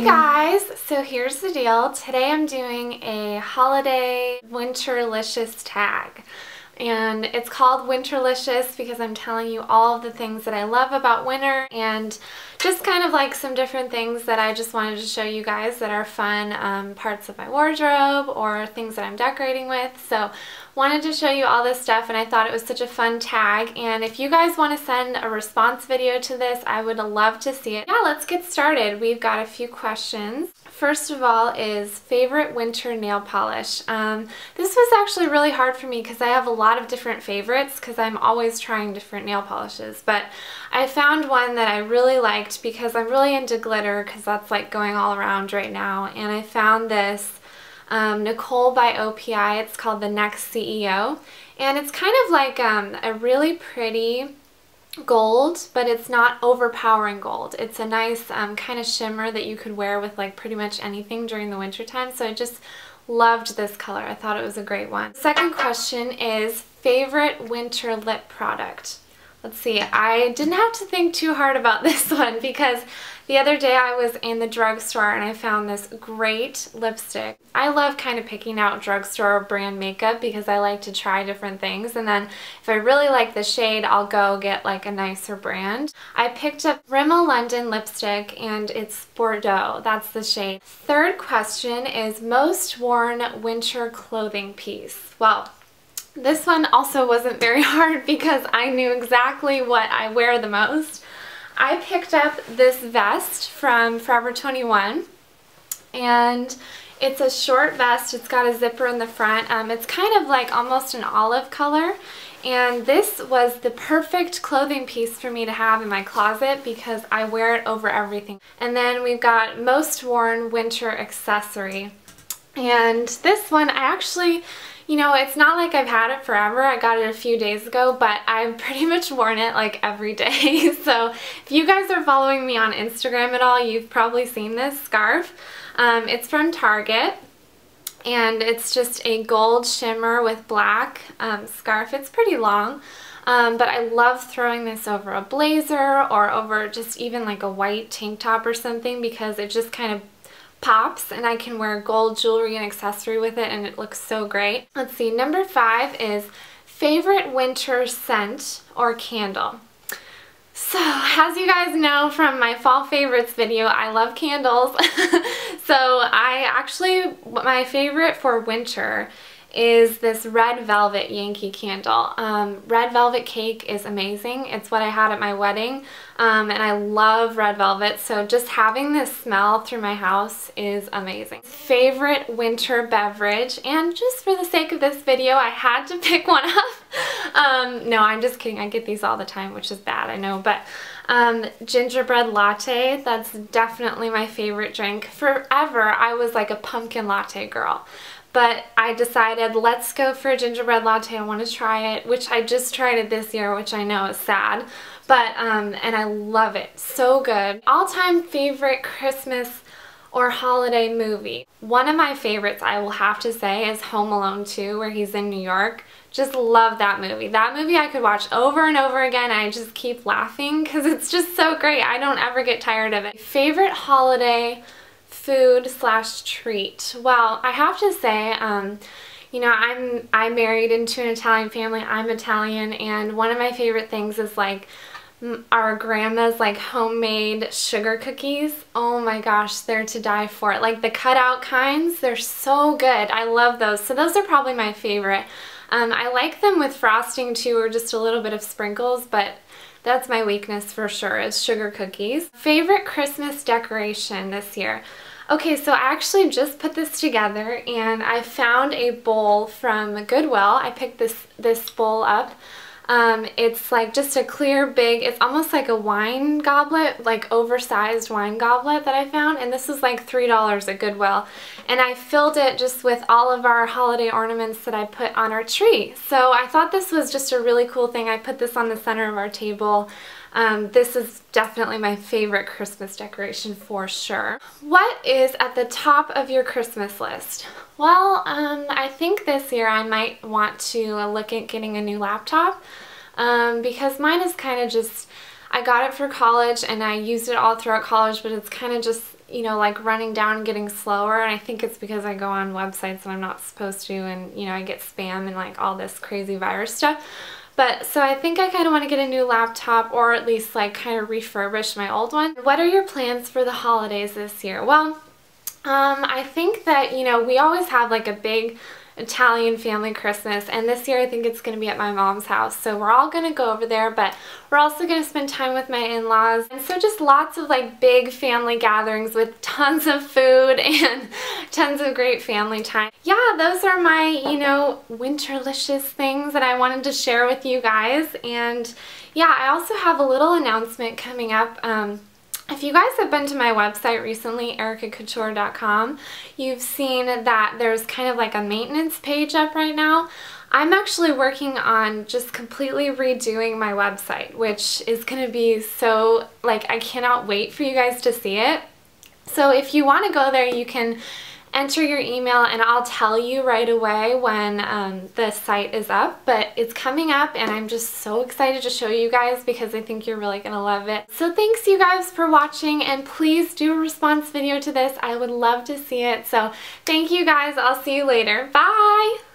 Hey guys, so here's the deal. Today I'm doing a holiday Winterlicious tag. And it's called Winterlicious because I'm telling you all of the things that I love about winter and just kind of like some different things that I just wanted to show you guys that are fun parts of my wardrobe or things that I'm decorating with. So wanted to show you all this stuff and I thought it was such a fun tag, and if you guys want to send a response video to this, I would love to see it. Yeah, let's get started. We've got a few questions. First of all is favorite winter nail polish. This was actually really hard for me because I have a lot of different favorites because I'm always trying different nail polishes, but I found one that I really liked because I'm really into glitter because that's like going all around right now, and I found this Nicole by OPI. It's called the Next CEO, and it's kind of like a really pretty gold, but it's not overpowering gold. It's a nice kind of shimmer that you could wear with like pretty much anything during the winter time, so I just loved this color. I thought it was a great one. Second question is favorite winter lip product. Let's see, I didn't have to think too hard about this one because the other day I was in the drugstore and I found this great lipstick. I love kind of picking out drugstore brand makeup because I like to try different things, and then if I really like the shade, I'll go get like a nicer brand. I picked up Rimmel London lipstick and it's Bordeaux. That's the shade. Third question is most worn winter clothing piece. Well, this one also wasn't very hard because I knew exactly what I wear the most. I picked up this vest from Forever 21, and it's a short vest. It's got a zipper in the front. It's kind of like almost an olive color, and this was the perfect clothing piece for me to have in my closet because I wear it over everything. And then we've got most worn winter accessory, and this one I actually, you know, it's not like I've had it forever. I got it a few days ago, but I've pretty much worn it like every day. So if you guys are following me on Instagram at all, you've probably seen this scarf. It's from Target, and it's just a gold shimmer with black scarf. It's pretty long, but I love throwing this over a blazer or over just even like a white tank top or something because it just kind of pops, and I can wear gold jewelry and accessory with it and it looks so great. Let's see, number 5 is favorite winter scent or candle. So as you guys know from my fall favorites video, I love candles. So my favorite for winter is this Red Velvet Yankee candle. Red Velvet cake is amazing. It's what I had at my wedding, and I love red velvet, so just having this smell through my house is amazing. Favorite winter beverage, and just for the sake of this video, I had to pick one up. No, I'm just kidding. I get these all the time, which is bad, I know, but gingerbread latte, that's definitely my favorite drink. Forever, I was like a pumpkin latte girl. But I decided, let's go for a gingerbread latte. I want to try it, which I just tried it this year, which I know is sad. But, and I love it. So good. All-time favorite Christmas or holiday movie. One of my favorites, I will have to say, is Home Alone 2, where he's in New York. Just love that movie. That movie I could watch over and over again. I just keep laughing because it's just so great. I don't ever get tired of it. Favorite holiday food / treat. Well, I have to say, you know, I'm married into an Italian family. I'm Italian, and one of my favorite things is like our grandma's like homemade sugar cookies. Oh my gosh, they're to die for. Like the cutout kinds, they're so good. I love those. So those are probably my favorite. I like them with frosting too, or just a little bit of sprinkles, but that's my weakness for sure, is sugar cookies. Favorite Christmas decoration this year. Okay, so I actually just put this together and I found a bowl from Goodwill. I picked this bowl up. It's like just a clear big, it's almost like a wine goblet, like oversized wine goblet that I found, and this was like $3 at Goodwill. And I filled it just with all of our holiday ornaments that I put on our tree. So I thought this was just a really cool thing. I put this on the center of our table. This is definitely my favorite Christmas decoration for sure. What is at the top of your Christmas list? Well, I think this year I might want to look at getting a new laptop because mine is kind of just, I got it for college and I used it all throughout college, but it's kind of just, you know, like running down and getting slower, and I think it's because I go on websites that I'm not supposed to, and you know, I get spam and like all this crazy virus stuff. But so I think I kind of want to get a new laptop, or at least like kind of refurbish my old one. What are your plans for the holidays this year? Well, I think that, you know, we always have like a big Italian family Christmas, and this year I think it's going to be at my mom's house, so we're all going to go over there, but we're also going to spend time with my in-laws, and so just lots of like big family gatherings with tons of food and tons of great family time. Yeah, those are my, you know, winterlicious things that I wanted to share with you guys. And yeah, I also have a little announcement coming up. If you guys have been to my website recently, ericacouture.com, you've seen that there's kind of like a maintenance page up right now. I'm actually working on just completely redoing my website, which is going to be so, like, I cannot wait for you guys to see it. So if you want to go there, you can enter your email and I'll tell you right away when the site is up, but it's coming up and I'm just so excited to show you guys because I think you're really gonna love it. So thanks you guys for watching, and please do a response video to this. I would love to see it. So thank you guys. I'll see you later. Bye!